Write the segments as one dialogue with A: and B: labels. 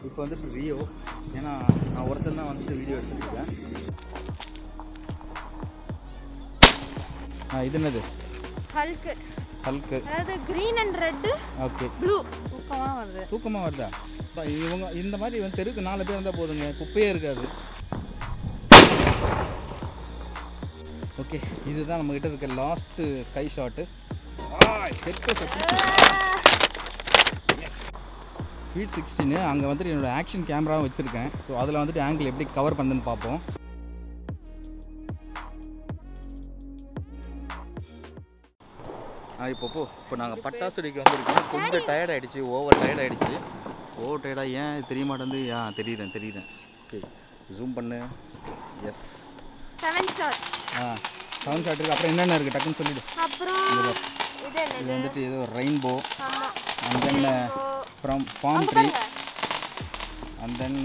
A: இப்போ வந்துட்டு ரியோ, ஏன்னா நான் ஒருத்தர் தான் வந்துட்டு வீடியோ எடுத்துருக்கேன். இது என்னது?
B: ஹல்க்கு. அதாவது green and red.
A: Okay.
B: Blue.
A: தூக்கமாக வருதா? இவங்க இந்த மாதிரி வந்து தெருக்கு 4 பேர் இருந்தால் போதுங்க, குப்பையே இருக்காது. ஓகே, இதுதான் நம்மகிட்ட இருக்க லாஸ்ட்டு ஸ்கை ஷாட்டு. ஸ்வீட் 16 அங்கே வந்துட்டு என்னோடய ஆக்ஷன் கேமராவும் வச்சுருக்கேன். ஸோ அதில் வந்துட்டு ஆங்கிள் எப்படி கவர் பண்ணுதுன்னு பார்ப்போம். இப்போ நாங்கள் பட்டாசு வெடிக்க வந்துருக்கோம். கொஞ்சம் டயர்ட் ஆகிடுச்சு, ஓவர் டயர்ட் ஆகிடுச்சு. ஓவர் டயர்டாக ஏன் தெரிய மாட்டேங்குது? தெரியுறேன். ஓகே, ஜூம் பண்ணு. Yes,
B: 7 shots.
A: 7 ஷாட் இருக்குது. அப்புறம் என்னென்ன இருக்குது டக்குன்னு சொல்லிவிடு.
B: அப்புறம்
A: இது வந்துட்டு ஏதோ rainbow, and then from palm tree, and then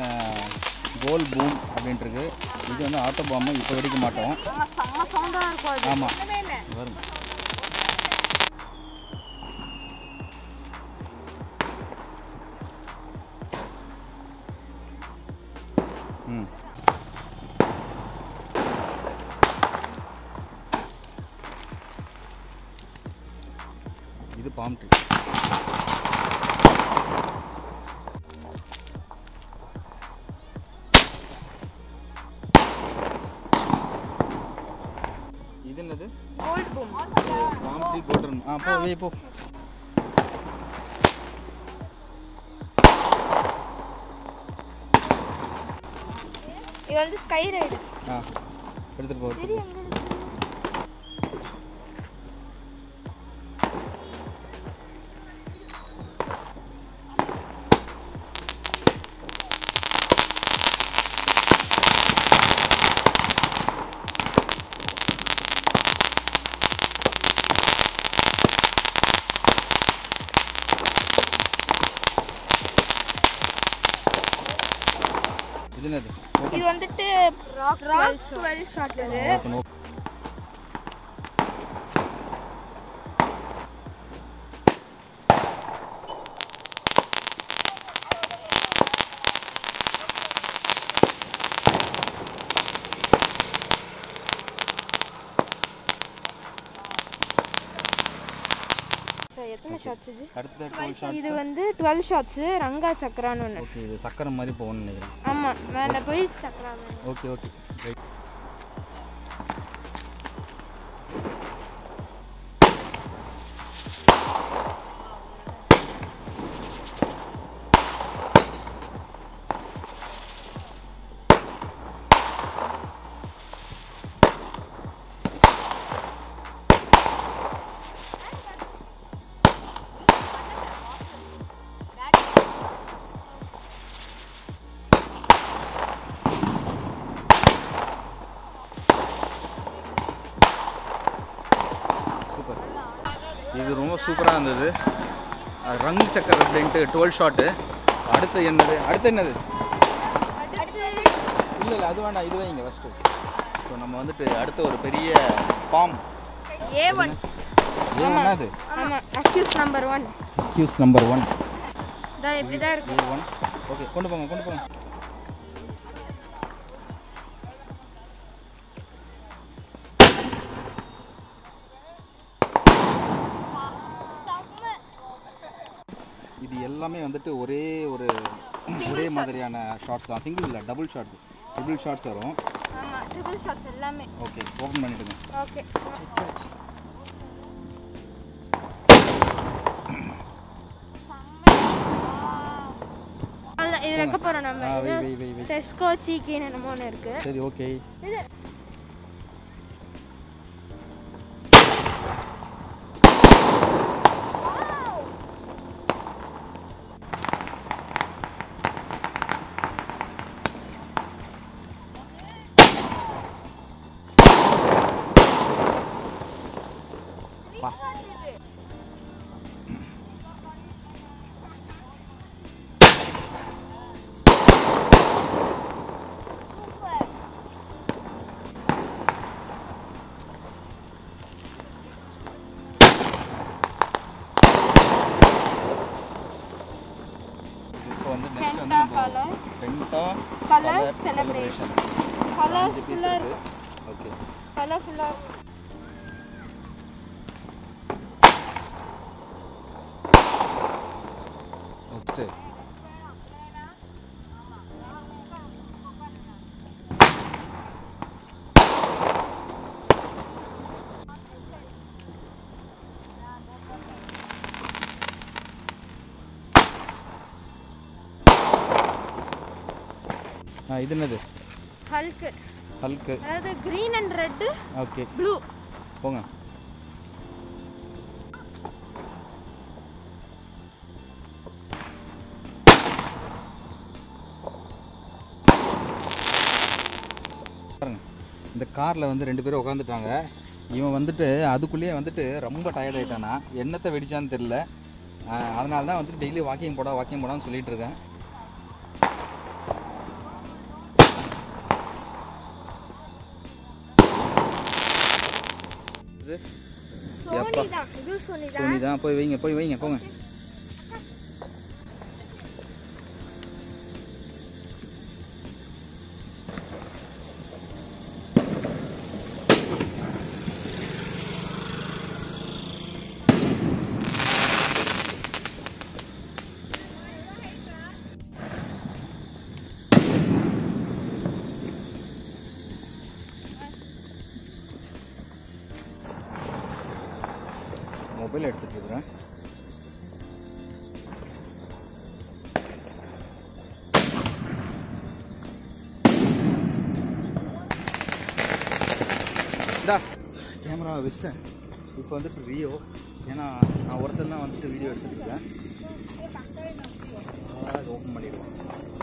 A: coal boom அப்படின்ட்டுருக்கு. இது வந்து ஆட்டோ பாம்பு, இப்போ வெடிக்க மாட்டோம். ஆமாம், வரும். இது பாம் ட்ரீ. இது என்னது?
B: Gold boom.
A: Palm tree golden. போ.
B: இது வந்து ஸ்கை ரைடு.
A: எடுத்துட்டு போ.
B: இது வந்துட்டு ராக் 12 ஷாட். இது எத்தனை ஷாட்ஸ் இது?
A: அடுத்து 12 ஷாட்ஸ்.
B: இது வந்து 12 ஷாட்ஸ். ரங்கா சக்கரான்னு ஒன்று.
A: ஓகே, இது சக்கரம் மாதிரி போகணும்னு நினைக்கிறேன்.
B: ஆமாம், மேலே போய் சக்கரா.
A: Okay, right. இது ரொம்ப சூப்பராக இருந்தது. ரங் சக்கர் அப்படின்ட்டு 12 ஷாட்டு. அடுத்து என்னது? இல்லை, அது வேண்டாம், இது வைங்க ஃபஸ்ட்டு. ஸோ நம்ம வந்துட்டு அடுத்து ஒரு பெரிய பாம்
B: A1.
A: என்னது?
B: ஆமாம், அக்யூஸ் நம்பர் 1. இப்படி தான் இருக்கு.
A: A1. ஓகே, கொண்டு போங்க. இது எல்லாமே வந்துட்டு ஒரே மாதிரியான ஷாட்ஸ் தான். சிங்கிள் இல்லை, டபுள் ஷாட்ஸ் வரும்.
B: ஆமாம், ட்ரிபிள் ஷாட்ஸ் எல்லாமே.
A: ஓகே, ஓப்பன் பண்ணிவிடுங்க.
B: ஓகே. இது வைக்க போகிறோம் நம்ம. டெஸ்கோ சீக்கின்னு என்னமோ ஒன்று இருக்குது.
A: சரி, ஓகே. பென்டா
B: கலர்
A: செலிப்ரேஷன்
B: கலர்ஃபுல்லா இருக்கு.
A: ஓகே
B: கலர்ஃபுல்லா
A: ஓகே இது என்னது?
B: ஹல்க்.
A: ஹல்க்.
B: அதாவது green and red.
A: Okay.
B: Blue.
A: போங்க. பாருங்க. இந்த கார்ல வந்து ரெண்டு பேரும் உட்காந்துட்டாங்க. இவன் வந்துட்டு அதுக்குள்ளேயே வந்துட்டு ரொம்ப டயர்ட் ஆயிட்டானா. என்னத்தை வெடிச்சான்னு தெரியல. அதனால தான் வந்துட்டு டெய்லி வாக்கிங் போடான்னு சொல்லிட்டு இருக்கேன். சோனி தான். போய் வைங்க போங்க. மொபைல் எடுத்துட்டு இருக்கிறேன். கேமரா வச்சிட்டேன். இப்போ வந்துட்டு ரியோ, ஏன்னா நான் ஒருத்தர் தான் வந்துட்டு வீடியோ எடுத்துட்டு இருக்கேன். ஓப்பன் பண்ணிடுவேன்.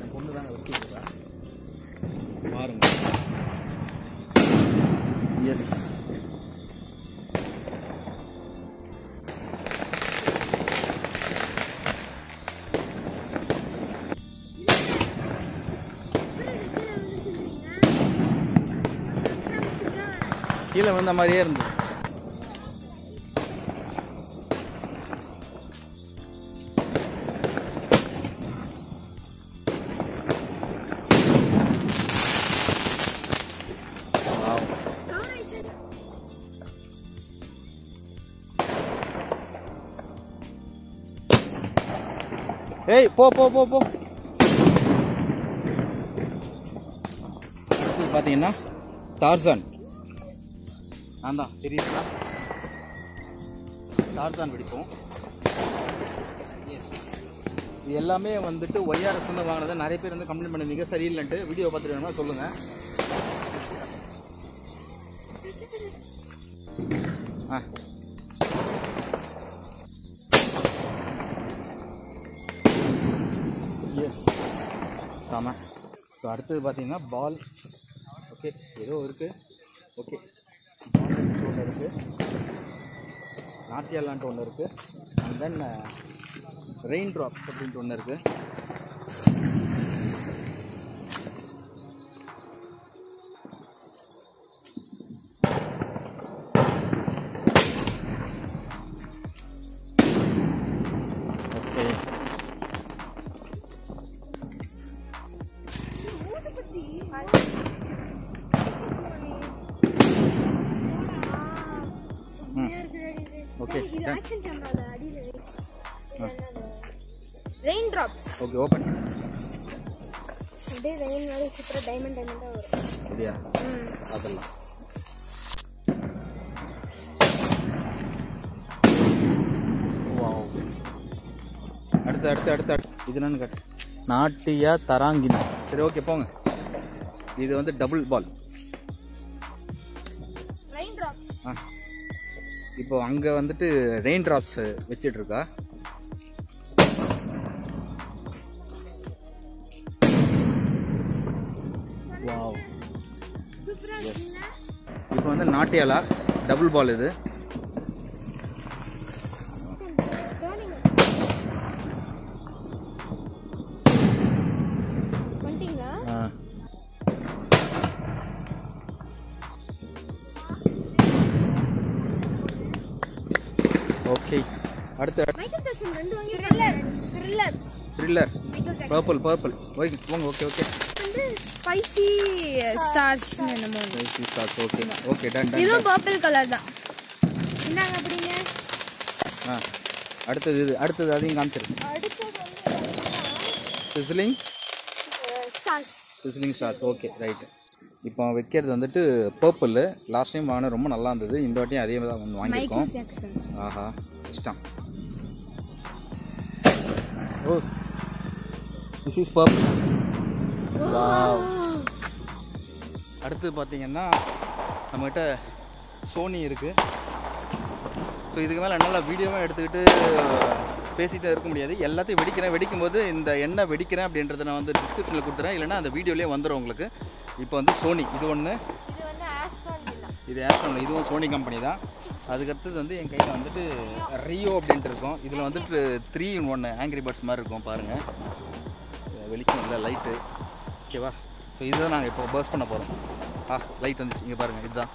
A: என் பொண்ணு தாங்க வச்சுருக்கேன். பாருங்க. எஸ் கீழே வந்த மாதிரியே இருந்தது. ஏய் போ பார்த்தீங்கன்னா டார்சான் நான் தான் தெரியுங்களா? டார்சான் வெடிப்போம். இது எல்லாமே வந்துட்டு ஒய்ஆர்எஸ் வந்து வாங்கினது. நிறைய பேர் வந்து கம்ப்ளைண்ட் பண்ணுவீங்க சரியில்லைன்ட்டு. வீடியோ பார்த்துட்டு வேணுமா சொல்லுங்கள். எஸ் சாம. ஸோ அடுத்தது பார்த்தீங்கன்னா பால். ஓகே ஏதோ இருக்குது. ஓகே ஒன்று இருக்குது, நாட்டியாலான்ட்டு ஒன்று இருக்குது, அண்ட் தென் ரெயின் ட்ராப்ஸ் அப்படின்ட்டு ஒன்று இருக்குது. Okay okay
B: rain drops.
A: Okay open.
B: அப்படியே ரெயின் மாதிரி சூப்பரா டைமண்டா வரும்.
A: சரியா? அதெல்லாம் வாவ். அடுத்து இது என்னன்னு கேட்டு நாட்டியா தராங்கினா. சரி ஓகே போங்க. இது வந்து டபுள் பால்
B: ரெயின் டிராப்ஸ்.
A: இப்போ அங்கே வந்துட்டு ரெயின் ட்ராப்ஸ் வச்சிட்டு இருக்கா. வாவ். எஸ். இப்போ வந்து நாட்டியாலா டபுள் பால் இது. ஓகே அடுத்து
B: மைக்கேல் ஜாக்சன் 2 வாங்கி த்ரில்லர்
A: த்ரில்லர் பர்பிள் ஓகே போங்க. ஓகே
B: வந்து ஸ்பைசி ஸ்டார்ஸ் என்னமோ
A: ஸ்பைசி ஸ்டார்ஸ். Okay done.
B: இதுவும் பர்பிள் கலர் தான். இந்தாங்க அப்படிங்க.
A: அடுத்தது அதையும் காமிச்சிரு.
B: அடுத்தது வந்து
A: சிஸ்லிங் ஸ்டார்ஸ். Okay right. இப்போ வைக்கிறது வந்துட்டு பர்பிள். லாஸ்ட் டைம் வாங்கின ரொம்ப நல்லா இருந்தது. இந்த வாட்டியும் அதே மாதிரி தான் ஒன்று வாங்கியிருக்கோம். ஆஹா இஷ்டம். Oh this is purple. அடுத்து பார்த்தீங்கன்னா நம்மகிட்ட சோனி இருக்குது. ஸோ இதுக்கு மேலே என்னால் வீடியோவாக எடுத்துக்கிட்டு பேசிகிட்டே இருக்க முடியாது. எல்லாத்தையும் வெடிக்கும்போது இந்த எண்ணெய் வெடிக்கிறேன் அப்படின்றத நான் வந்து டிஸ்கிரிப்ஷனில் கொடுத்துறேன். இல்லைனா அந்த வீடியோலேயே வந்துடும் உங்களுக்கு. இப்போ வந்து சோனி இது ஒன்று, இது ஆஸ்ட்ரான், இதுவும் சோனி கம்பெனி தான். அதுக்கடுத்தது வந்து என் கையில் வந்துட்டு ரியோ அப்படின்ட்டு இருக்கும். இதில் வந்துட்டு 3 in 1 ஆங்கிரி பேர்ட்ஸ் மாதிரி இருக்கும் பாருங்கள். வெளிச்சம் இல்லை லைட்டு. ஓகேவா? ஸோ இதுதான் நாங்கள் இப்போ பர்ஸ்ட் பண்ண போகிறோம். லைட் வந்துச்சு இங்கே பாருங்கள். இதுதான்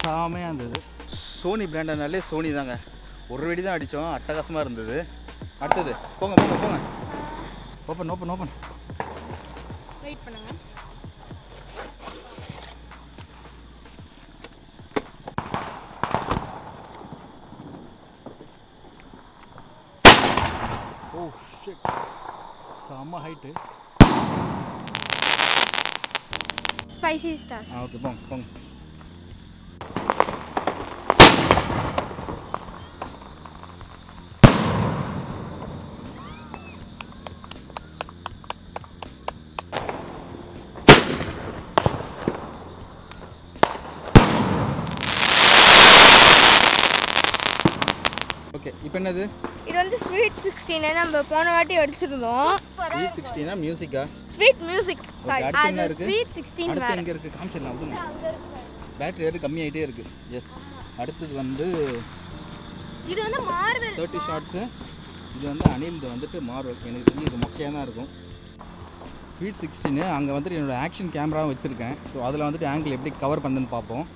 A: சாமையாக இருந்தது. சோனி பிராண்டனாலே சோனி தாங்க. ஒரு வெடி தான் அடித்தோம். அட்டகாசமாக இருந்தது. அடுத்தது போங்க. ஓப்பன்.
B: வெயிட் பண்ணுங்க.
A: ஓ ஷிட், செம்ம ஹைட்டு.
B: Spicy stars.
A: ஓகே போங்க. ஓகே இப்போ என்னது?
B: இது வந்து ஸ்வீட் 16 நம்ம போன வாட்டி அடிச்சிருந்தோம்.
A: ஸ்வீட் 16 மியூசிக்கா?
B: Sweet music.
A: அது
B: அது ஸ்வீட் 16
A: அடுத்து எங்க இருக்கு காமிச்சிடலாம். விடுங்க. பேட்டரி ஏறு கம்மியாயிட்டே இருக்கு. எஸ். அடுத்தது வந்து
B: இது வந்து மார்வெல்
A: 30 ஷாட்ஸ். இது வந்து அனில்து வந்துட்டு மார்வெல். எனக்கு தெரிஞ்சு இது மொக்கையாக தான் இருக்கும். ஸ்வீட் 16 அங்கே வந்துட்டு என்னோடய ஆக்ஷன் கேமராவும் வச்சுருக்கேன். ஸோ அதில் வந்துட்டு ஆங்கிள் எப்படி கவர் பண்ணுன்னு பார்ப்போம்.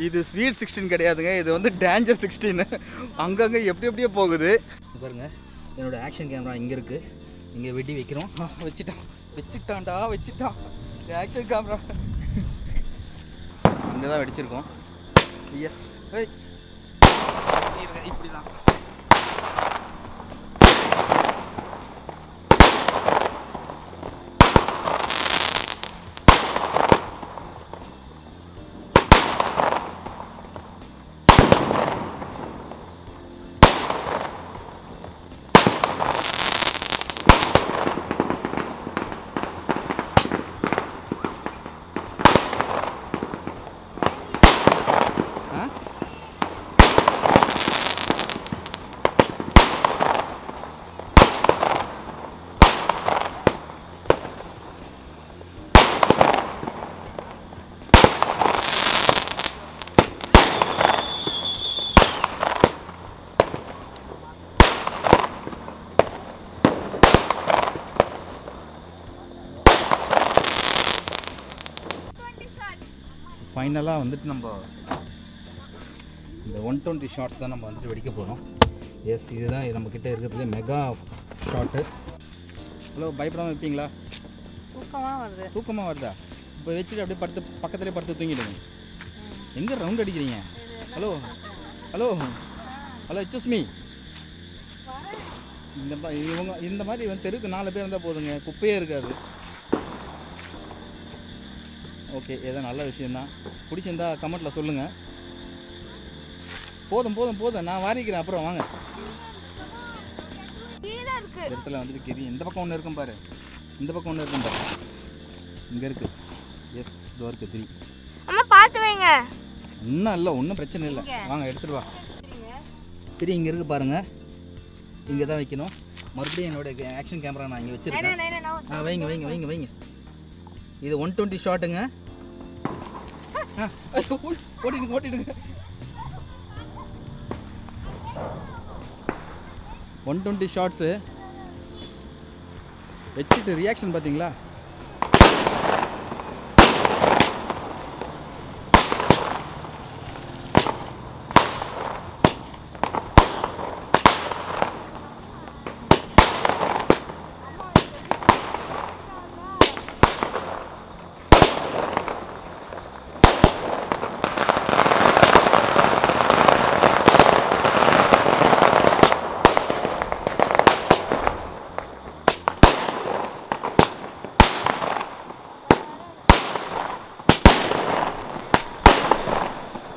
A: இது ஸ்வீட் 16 கிடையாதுங்க. இது வந்து டேஞ்சர் 16. அங்கங்கே எப்படியோ போகுது பாருங்க. என்னோட ஆக்ஷன் கேமரா இங்கே இருக்குது. இங்கே வெடி வைக்கிறோம். வச்சுட்டான்டா ஆக்ஷன் கேமரா அங்கே தான் வெடிச்சிருக்கோம். எஸ் இப்படி தான். ஃபைனலாக வந்துட்டு நம்ம இந்த 120 ஷாட்ஸ் தான் நம்ம வந்துட்டு வெடிக்க போகிறோம். எஸ் இதுதான் நம்மக்கிட்ட இருக்கிறதுலே மெகா ஷாட்டு. ஹலோ பயப்படாமல் வைப்பீங்களா? தூக்கமாக வருதா? இப்போ வச்சுட்டு அப்படியே பக்கத்துலேயே படுத்து தூங்கிடுங்க. எங்கே ரவுண்ட் அடிக்கிறீங்க? Hello excuse me. இந்த மாதிரி வந்து தெருக்கு 4 பேர் இருந்தால் போதுங்க. குப்பையே இருக்காது. ஓகே ஏதோ நல்ல விஷயந்தான். பிடிச்சிருந்தா கமெண்ட்டில் சொல்லுங்கள். போதும் நான் வாரிக்கிறேன். அப்புறம் வாங்க. இடத்துல வந்துட்டு கிரி இந்த பக்கம் ஒன்று இருக்கும் பாரு. இங்கே இருக்குது. எஸ் இதோ இருக்கு திரி.
B: அம்மா பார்த்து வைங்க.
A: இன்னும் இல்லை, ஒன்றும் பிரச்சனை இல்லை. வாங்க எடுத்துகிட்டு வா. திரி இங்கே இருக்குது பாருங்கள், இங்கே தான் வைக்கணும். மறுபடியும் என்னோட ஆக்ஷன் கேமரா நான் இங்கே வச்சுருக்கேன். வைங்க வைங்க வைங்க வைங்க. இது 120 ஷாட்டுங்க. ஓட்டிடுங்க ஓட்டிடுங்க. 120 ஷாட்ஸு வச்சுட்டு ரியாக்ஷன் பார்த்தீங்களா?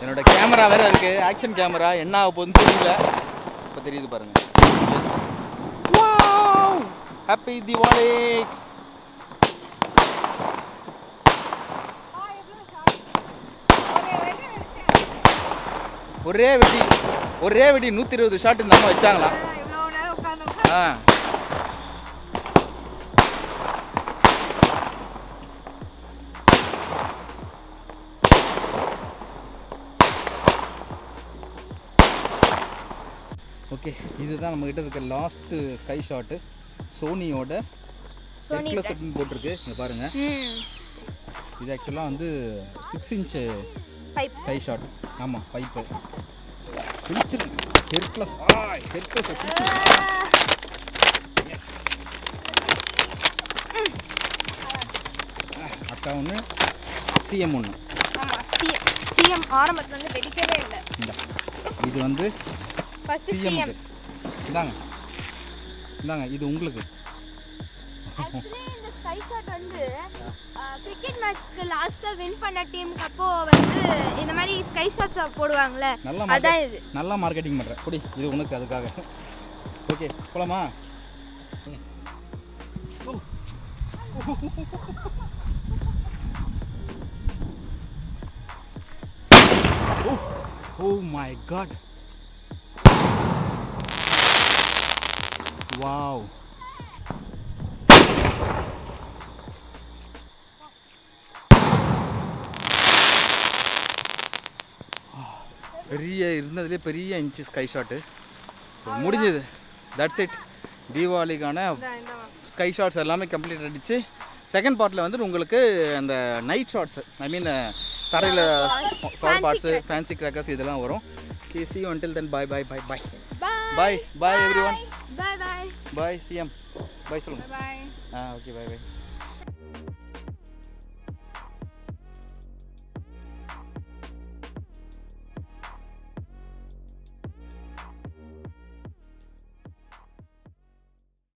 A: என்னோட கேமரா வேற இருக்கு, ஆக்ஷன் கேமரா. என்ன ஆக போகுதுன்னு தெரியல. இப்போ தெரியுது பாருங்க. Wow, happy Deepavali. ஒரே வெடி 120 ஷாட் இந்த அம்மா வச்சாங்களா? ஆ, ஓகே. இதுதான் நம்மகிட்ட இருக்க லாஸ்ட்டு ஸ்கை ஷாட்டு. சோனியோட ரெக்லஸ் செட்னு போட்டிருக்கு. இங்கே பாருங்கள், இது ஆக்சுவலாக வந்து 6 இன்ச் ஸ்கை ஷாட். ஆமாம், பைப்பு பிடிச்சிருக்கு. Hercules Hercules S. அக்கா ஒன்று, சிஎம் ஒன்று.
B: சிஎம் ஆரம்பத்தில் வந்து வெடிக்கவே இல்லை.
A: இது வந்து
B: ஃபர்ஸ்ட் சிஎம்.
A: இந்தாங்க இது உங்களுக்கு.
B: ஆக்சுவலி இந்த ஸ்கை ஷாட் வந்து கிரிக்கெட் மேட்ச்க்கு லாஸ்டா வின் பண்ண டீமுக்கு அப்போ வந்து இந்த மாதிரி ஸ்கை ஷாட்ஸ் போடுவாங்கல, அதான் இது.
A: நல்லா மார்க்கெட்டிங் பண்ற. குடி, இது உனக்கு அதுக்காக. ஓகே, போலாமா? Oh my god. Wow. பெரிய இருந்ததுலேயே பெரிய இன்ச்சு ஸ்கை ஷாட்டு. ஸோ முடிஞ்சது. That's it. தீபாவளிக்கான ஸ்கை ஷாட்ஸ் எல்லாமே கம்ப்ளீட் ஆகிடுச்சு. செகண்ட் பார்ட்டில் வந்து உங்களுக்கு அந்த நைட் ஷாட்ஸ், ஐ மீன் தரையில் ஃப்ளவர் பார்ட்ஸு, ஃபேன்சி கிராக்கர்ஸ் இதெல்லாம் வரும். Okay, see you until then. Bye bye bye bye. Bye bye everyone.
B: Bye bye.
A: Bye CM. Bye சொல்லுங்க.
B: Bye bye.
A: Okay, bye bye.